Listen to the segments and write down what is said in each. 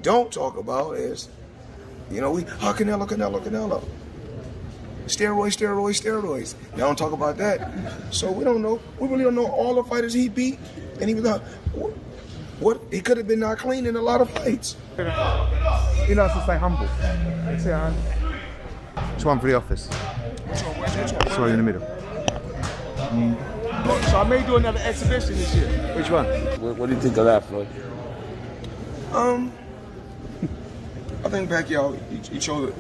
don't talk about is, Canelo. Steroids. They don't talk about that. So we don't know. We really don't know all the fighters he beat. And he was not, he could have been not clean in a lot of fights. You're not supposed to stay humble. Stay humble. It's one for the office. It's right in the middle. So I may do another exhibition this year. Which one? What do you think of that, Floyd? I think Pacquiao, he chose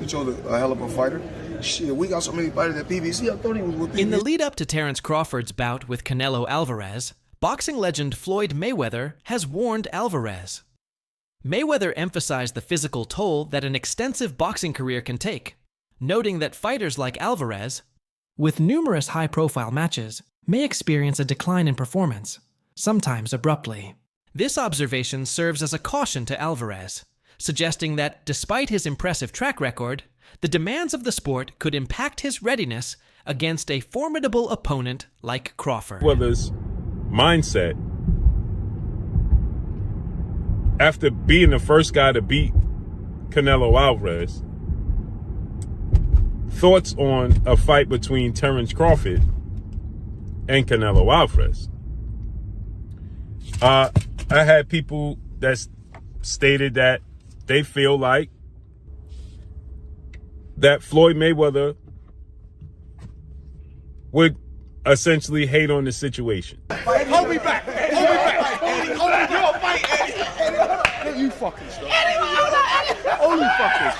a hell of a fighter. Shit, we got so many fighters at PBC, I thought he was with PBC. In the lead up to Terence Crawford's bout with Canelo Alvarez, boxing legend Floyd Mayweather has warned Alvarez. Mayweather emphasized the physical toll that an extensive boxing career can take, noting that fighters like Alvarez, with numerous high-profile matches, may experience a decline in performance, sometimes abruptly. This observation serves as a caution to Alvarez, suggesting that despite his impressive track record, the demands of the sport could impact his readiness against a formidable opponent like Crawford. Mayweather's mindset, after being the first guy to beat Canelo Alvarez, thoughts on a fight between Terence Crawford and Canelo Alvarez. I had people that stated that they feel like that Floyd Mayweather would essentially hate on the situation. Hold me back! Hold me back! Hold me! You're fight, Eddie! You fucking stop. Oh, you fuckers!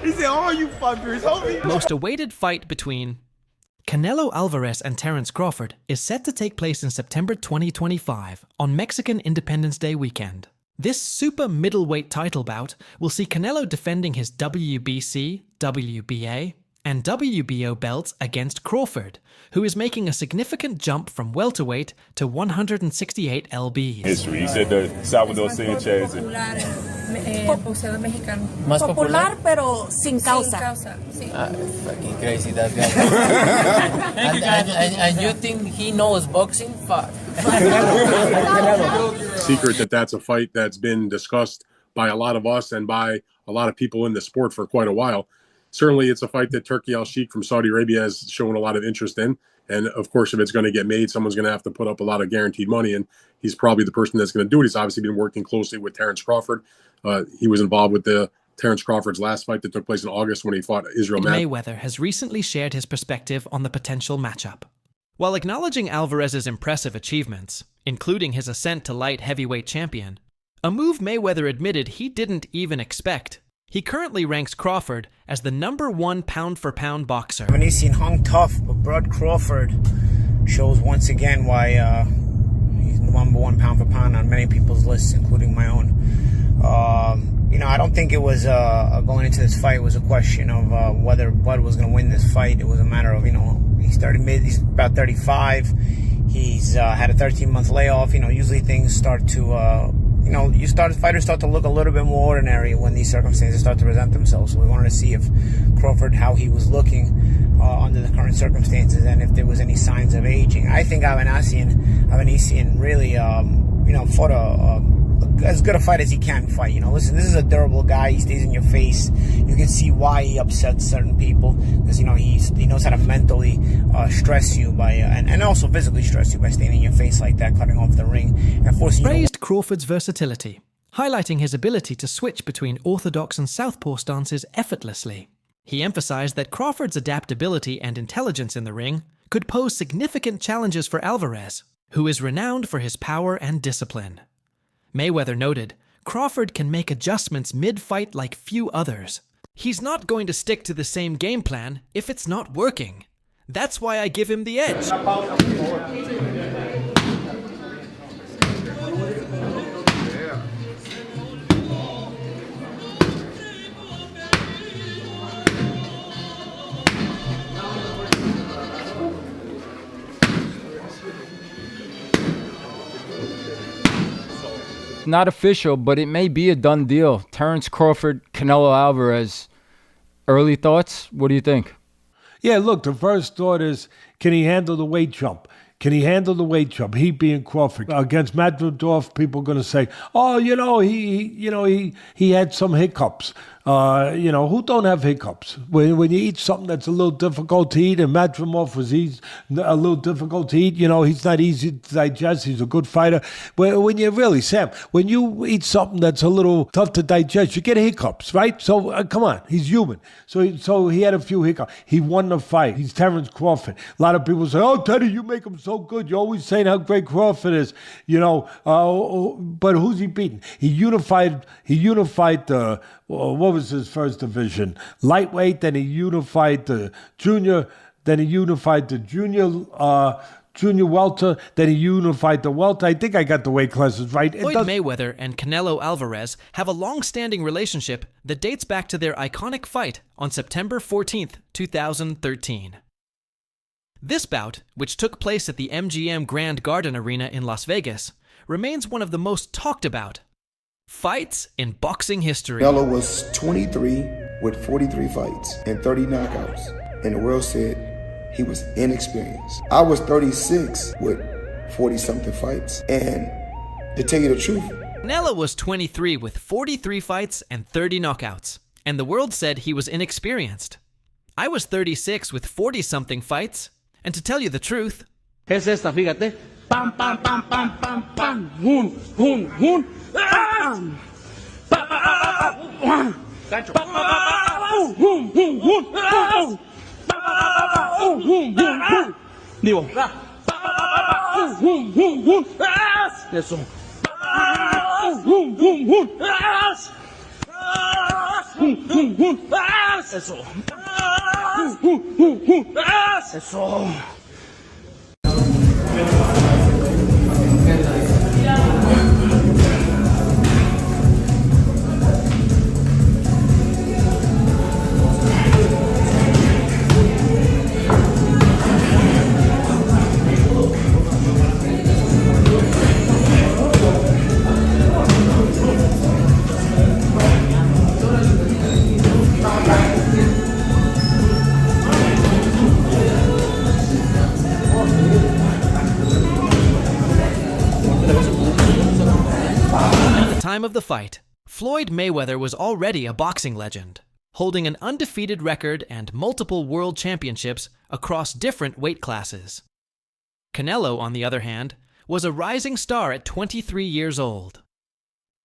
He said, "Oh, you fuckers, hold me." Most awaited fight between Canelo Alvarez and Terence Crawford is set to take place in September 2025 on Mexican Independence Day weekend. This super middleweight title bout will see Canelo defending his WBC, WBA, and WBO belts against Crawford, who is making a significant jump from welterweight to 168 lbs. History. He said that Salvador Sanchez boxeador mexicano. Más popular, pero sin causa. Sí. Fucking crazy, that guy. and you think he knows boxing? Fuck. Secret that that's a fight that's been discussed by a lot of us and by a lot of people in the sport for quite a while. Certainly, it's a fight that Turki Al-Sheikh from Saudi Arabia has shown a lot of interest in. And of course, if it's going to get made, someone's going to have to put up a lot of guaranteed money. And he's probably the person that's going to do it. He's obviously been working closely with Terence Crawford. He was involved with the Terence Crawford's last fight that took place in August when he fought Israel Mayweather has recently shared his perspective on the potential matchup. While acknowledging Alvarez's impressive achievements, including his ascent to light heavyweight champion, a move Mayweather admitted he didn't even expect. He currently ranks Crawford as the #1 pound-for-pound boxer. When he's seen hung tough, but Bud Crawford shows once again why he's the #1 pound-for-pound on many people's lists, including my own. I don't think it was going into this fight was a question of whether Bud was going to win this fight. It was a matter of, he's about 35. He's had a 13-month layoff. Usually things start to fighters start to look a little bit more ordinary when these circumstances start to present themselves. So we wanted to see if Crawford, how he was looking under the current circumstances, and if there was any signs of aging. I think Avanesian really, fought as good a fight as he can fight. Listen, this is a durable guy. He stays in your face. You can see why he upsets certain people because he knows how to mentally stress you by and also physically stress you by staying in your face like that, cutting off the ring and forcing you. Praised Crawford's versatility, highlighting his ability to switch between orthodox and southpaw stances effortlessly. He emphasized that Crawford's adaptability and intelligence in the ring could pose significant challenges for Alvarez, who is renowned for his power and discipline. Mayweather noted, Crawford can make adjustments mid-fight like few others. He's not going to stick to the same game plan if it's not working. That's why I give him the edge. Not official, but it may be a done deal. Terence Crawford, Canelo Alvarez. Early thoughts? What do you think? Yeah, look, the first thought is, can he handle the weight jump? Can he handle the weight jump? He being Crawford against Madridov, people are going to say, "Oh, he had some hiccups." Who don't have hiccups? When you eat something that's a little difficult to eat, and Madrimov was a little difficult to eat, he's not easy to digest. He's a good fighter. When you eat something that's a little tough to digest, you get hiccups, right? So come on, he's human. So he had a few hiccups. He won the fight. He's Terence Crawford. A lot of people say, "Oh, Teddy, you make him so good. You're always saying how great Crawford is." But who's he beating? He unified the. What was his first division? Lightweight. Then he unified the junior. Then he unified the junior welter. Then he unified the welter. I think I got the weight classes right. Floyd Mayweather and Canelo Alvarez have a long-standing relationship that dates back to their iconic fight on September 14th, 2013. This bout, which took place at the MGM Grand Garden Arena in Las Vegas, remains one of the most talked about fights in boxing history. Canelo was 23 with 43 fights and 30 knockouts, and the world said he was inexperienced. I was 36 with 40-something fights, and to tell you the truth, Canelo was 23 with 43 fights and 30 knockouts, and the world said he was inexperienced. I was 36 with 40-something fights, and to tell you the truth, es esta, fíjate. Pam, pam, pam, pam, pam, pam. Hun, hun, hun. Pam. Pa, pa, pa, pa. Gancho. Pa, pa, pa, pa. Hun, hun, hun. Pa, pa, pa, hun, hun, hun. Digo. Pa, pa, pa, hun, hun, hun. Eso. Hun, hun, hun. Hun, hun, hun. Eso. Hun, hun, hun. Eso. Time of the fight, Floyd Mayweather was already a boxing legend, holding an undefeated record and multiple world championships across different weight classes. Canelo, on the other hand, was a rising star at 23 years old.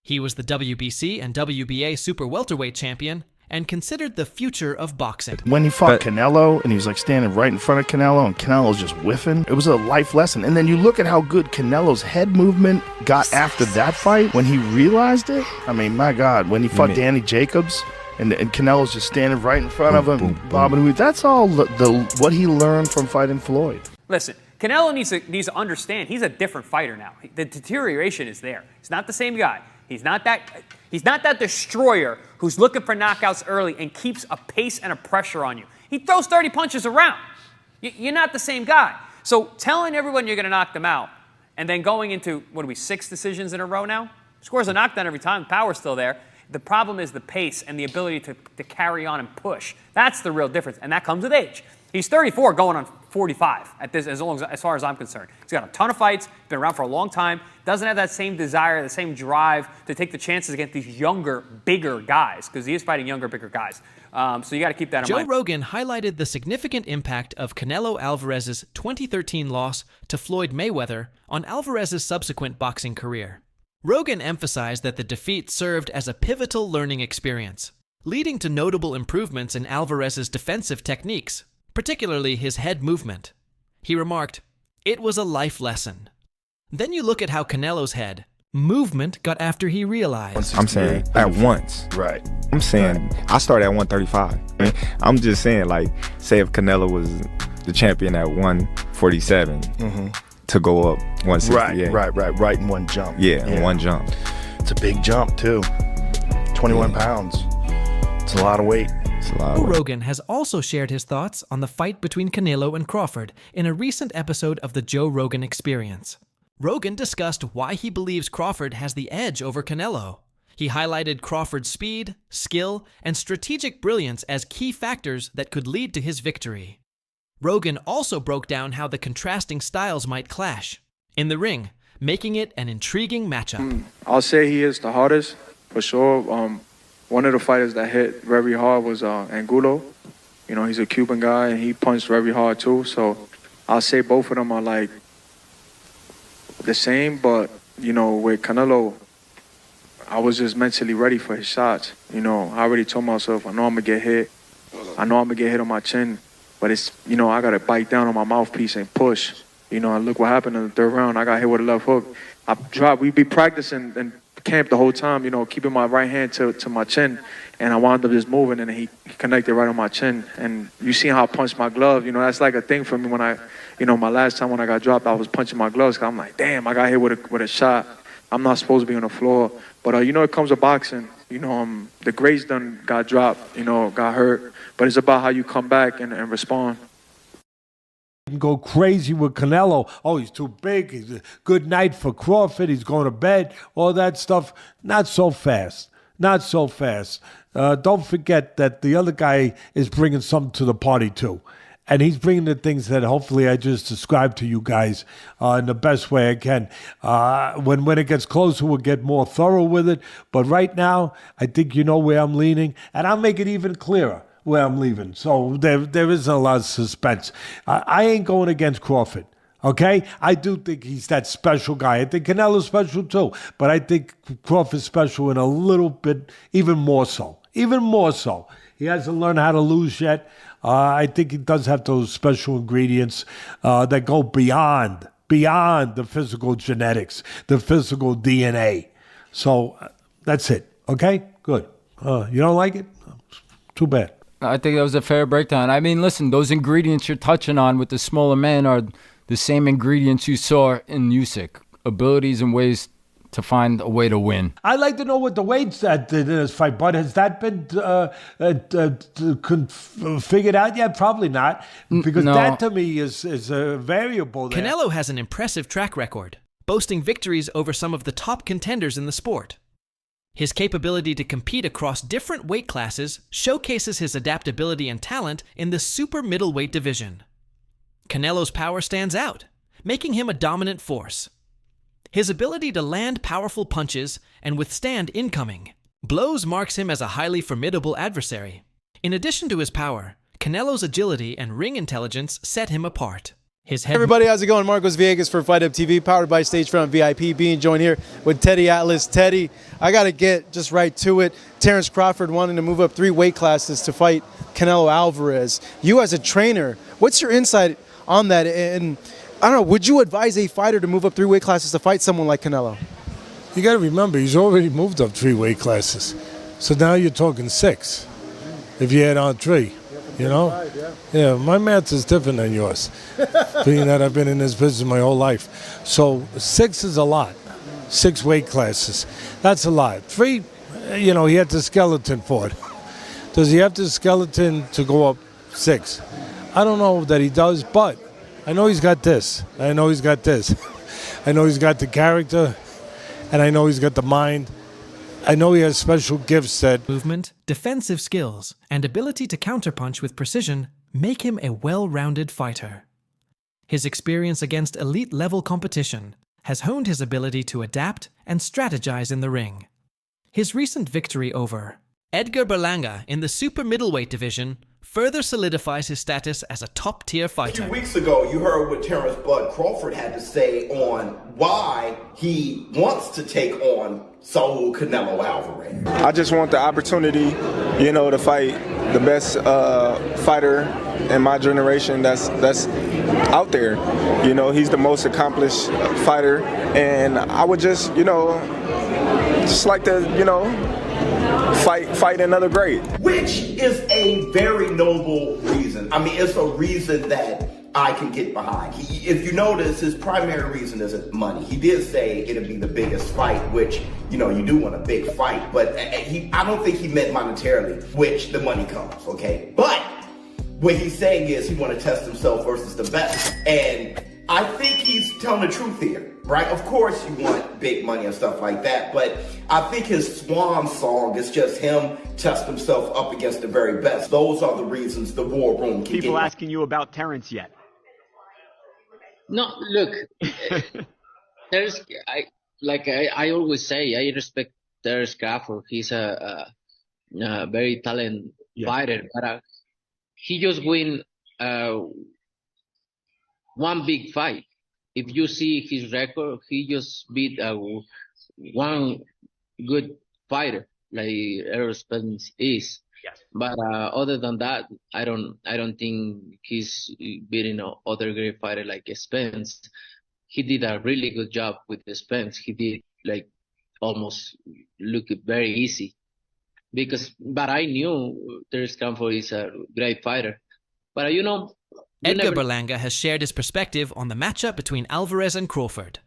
He was the WBC and WBA super welterweight champion and considered the future of boxing. When he fought Canelo, and he was like standing right in front of Canelo, and Canelo was just whiffing, it was a life lesson. And then you look at how good Canelo's head movement got after that fight. When he realized it, I mean, my God, when he fought Danny Jacobs, and Canelo's just standing right in front of him, bobbing, that's all what he learned from fighting Floyd. Listen, Canelo needs to understand he's a different fighter now. The deterioration is there. He's not the same guy. He's not that destroyer who's looking for knockouts early and keeps a pace and a pressure on you. He throws 30 punches around. You're not the same guy. So telling everyone you're going to knock them out and then going into, 6 decisions in a row now? Scores a knockdown every time. The power's still there. The problem is the pace and the ability to carry on and push. That's the real difference, and that comes with age. He's 34 going on 45 at this, as far as I'm concerned. He's got a ton of fights, been around for a long time, doesn't have that same desire, the same drive to take the chances against these younger, bigger guys, because he is fighting younger, bigger guys. So you got to keep that in mind. Joe Rogan highlighted the significant impact of Canelo Alvarez's 2013 loss to Floyd Mayweather on Alvarez's subsequent boxing career. Rogan emphasized that the defeat served as a pivotal learning experience, leading to notable improvements in Alvarez's defensive techniques, particularly his head movement. He remarked, "It was a life lesson." Then you look at how Canelo's head movement got after he realized. I'm saying at once. Right. I'm saying I started at 135. I'm just saying, like, say if Canelo was the champion at 147 to go up 168. Right in one jump. Yeah, in one jump. It's a big jump too. 21 pounds. It's a lot of weight. Joe Rogan has also shared his thoughts on the fight between Canelo and Crawford in a recent episode of The Joe Rogan Experience. Rogan discussed why he believes Crawford has the edge over Canelo. He highlighted Crawford's speed, skill, and strategic brilliance as key factors that could lead to his victory. Rogan also broke down how the contrasting styles might clash in the ring, making it an intriguing matchup. I'll say he is the hardest, for sure. One of the fighters that hit very hard was Angulo. You know, he's a Cuban guy, and he punched very hard too. So I'll say both of them are like the same, but, you know, with Canelo, I was just mentally ready for his shots. You know, I already told myself, I know I'm going to get hit. I know I'm going to get hit on my chin, but it's, you know, I got to bite down on my mouthpiece and push. You know, and look what happened in the third round. I got hit with a left hook. I dropped. We'd be practicing in camp the whole time, you know, keeping my right hand to my chin, and I wound up just moving, and he connected right on my chin. And you see how I punched my glove. You know, that's like a thing for me when I, you know, my last time when I got dropped, I was punching my gloves. Cause I'm like, damn, I got hit with a shot. I'm not supposed to be on the floor. But, you know, it comes with boxing. You know, the greats done got dropped, you know, got hurt. But it's about how you come back and respond. Go crazy with Canelo. Oh, he's too big. He's a good night for Crawford. He's going to bed. All that stuff. Not so fast. Not so fast. Don't forget that the other guy is bringing something to the party too. And he's bringing the things that hopefully I just described to you guys in the best way I can. When it gets closer, we'll get more thorough with it. But right now, I think you know where I'm leaning. And I'll make it even clearer where I'm leaving. So there isn't a lot of suspense. I ain't going against Crawford, okay? I do think he's that special guy. I think Canelo's special too, but I think Crawford's special in a little bit, even more so. Even more so. He hasn't learned how to lose yet. I think he does have those special ingredients that go beyond the physical genetics, the physical DNA. So that's it, okay? Good. You don't like it? Too bad. I think that was a fair breakdown. I mean, listen, those ingredients you're touching on with the smaller man are the same ingredients you saw in Usyk. Abilities and ways to find a way to win. I'd like to know what the weight's at in this fight, but has that been figured out yet? Probably not, because no. That to me is a variable there. Canelo has an impressive track record, boasting victories over some of the top contenders in the sport. His capability to compete across different weight classes showcases his adaptability and talent in the super middleweight division. Canelo's power stands out, making him a dominant force. His ability to land powerful punches and withstand incoming blows marks him as a highly formidable adversary. In addition to his power, Canelo's agility and ring intelligence set him apart. Hey everybody, how's it going? Marcos Villegas for Fight Up TV, powered by Stagefront VIP, being joined here with Teddy Atlas. Teddy, I got to get just right to it. Terence Crawford wanting to move up 3 weight classes to fight Canelo Alvarez. You as a trainer, what's your insight on that? And I don't know, would you advise a fighter to move up 3 weight classes to fight someone like Canelo? You got to remember, he's already moved up 3 weight classes. So now you're talking 6, if you add on 3. You know? Yeah, my math is different than yours, being that I've been in this business my whole life. So 6 is a lot. 6 weight classes. That's a lot. 3, you know, he had the skeleton for it. Does he have the skeleton to go up 6? I don't know that he does, but I know he's got this. I know he's got this. I know he's got the character, and I know he's got the mind. I know he has special gifts that... Movement, defensive skills, and ability to counterpunch with precision make him a well-rounded fighter. His experience against elite-level competition has honed his ability to adapt and strategize in the ring. His recent victory over Edgar Berlanga in the super middleweight division further solidifies his status as a top-tier fighter. A few weeks ago, you heard what Terence Bud Crawford had to say on why he wants to take on Saul Canelo Alvarez. I just want the opportunity, you know, to fight the best fighter in my generation that's out there. You know, he's the most accomplished fighter, and I would just, you know, just like to, you know, fight another great. Which is a very noble reason. I mean, it's a reason that I can get behind. If you notice, his primary reason isn't money. He did say it'll be the biggest fight, which, you know, you do want a big fight, but I don't think he meant monetarily, which the money comes, okay? But what he's saying is he want to test himself versus the best. And I think he's telling the truth here. right? Of course you want big money and stuff like that, but I think his swan song is just him test himself up against the very best. Those are the reasons the war room can People get asking you about Terence yet? No, look, there's I always say, I respect Terence Crawford. He's a very talented fighter, but he just win one big fight. If you see his record, he just beat one good fighter like Errol Spence is. Yes. But other than that, I don't think he's beating other great fighter like Spence. He did a really good job with Spence. He did like almost look very easy. But I knew Terence Crawford is a great fighter. But Edgar Berlanga has shared his perspective on the matchup between Alvarez and Crawford.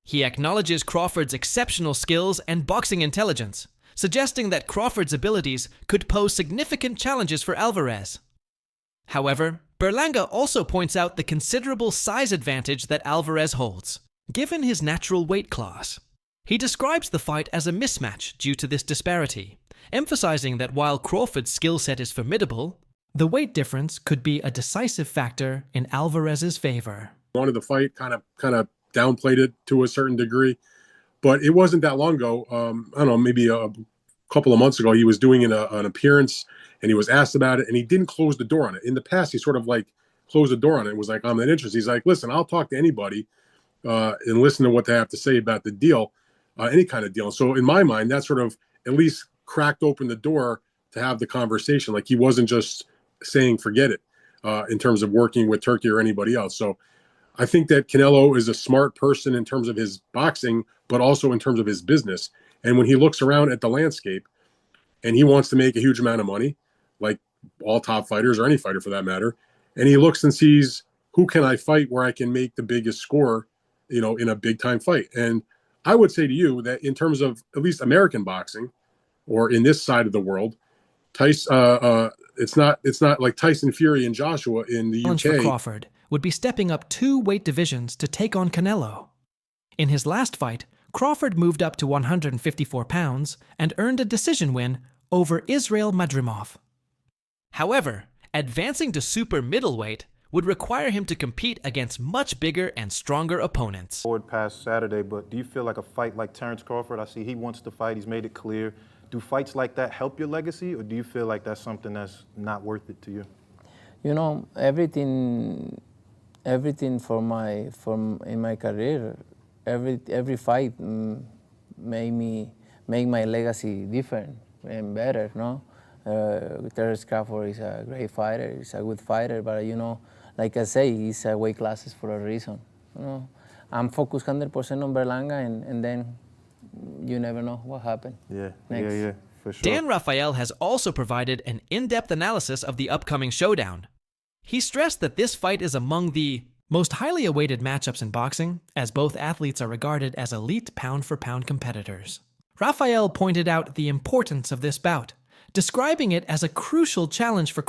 He acknowledges Crawford's exceptional skills and boxing intelligence, suggesting that Crawford's abilities could pose significant challenges for Alvarez. However, Berlanga also points out the considerable size advantage that Alvarez holds, given his natural weight class. He describes the fight as a mismatch due to this disparity, emphasizing that while Crawford's skill set is formidable, the weight difference could be a decisive factor in Alvarez's favor. Wanted the fight, kind of downplayed it to a certain degree, but it wasn't that long ago. I don't know, maybe a couple of months ago, he was doing an appearance and he was asked about it and he didn't close the door on it. In the past, he sort of like closed the door on it and was like, I'm not interested. He's like, listen, I'll talk to anybody and listen to what they have to say about the deal, any kind of deal. So in my mind, that sort of at least cracked open the door to have the conversation. Like he wasn't just saying forget it in terms of working with Turkey or anybody else. So I think that Canelo is a smart person in terms of his boxing, but also in terms of his business. And when he looks around at the landscape and he wants to make a huge amount of money, like all top fighters or any fighter for that matter, and he looks and sees who can I fight where I can make the biggest score, in a big time fight. And I would say to you that in terms of at least American boxing or in this side of the world, it's not like Tyson Fury and Joshua in the UK. Challenge for Crawford would be stepping up 2 weight divisions to take on Canelo. In his last fight, Crawford moved up to 154 pounds and earned a decision win over Israel Madrimov. However, advancing to super middleweight would require him to compete against much bigger and stronger opponents. Forward past Saturday, but do you feel like a fight like Terence Crawford? I see he wants to fight, he's made it clear. Do fights like that help your legacy, or do you feel like that's something that's not worth it to you? Everything in my career, every fight make my legacy different and better. Terence Crawford is a great fighter, he's a good fighter, but like I say, he's weight classes for a reason. I'm focused 100% on Berlanga, and then you never know what happened. Yeah, for sure. Dan Rafael has also provided an in-depth analysis of the upcoming showdown. He stressed that this fight is among the most highly awaited matchups in boxing, as both athletes are regarded as elite pound-for-pound competitors. Rafael pointed out the importance of this bout, describing it as a crucial challenge for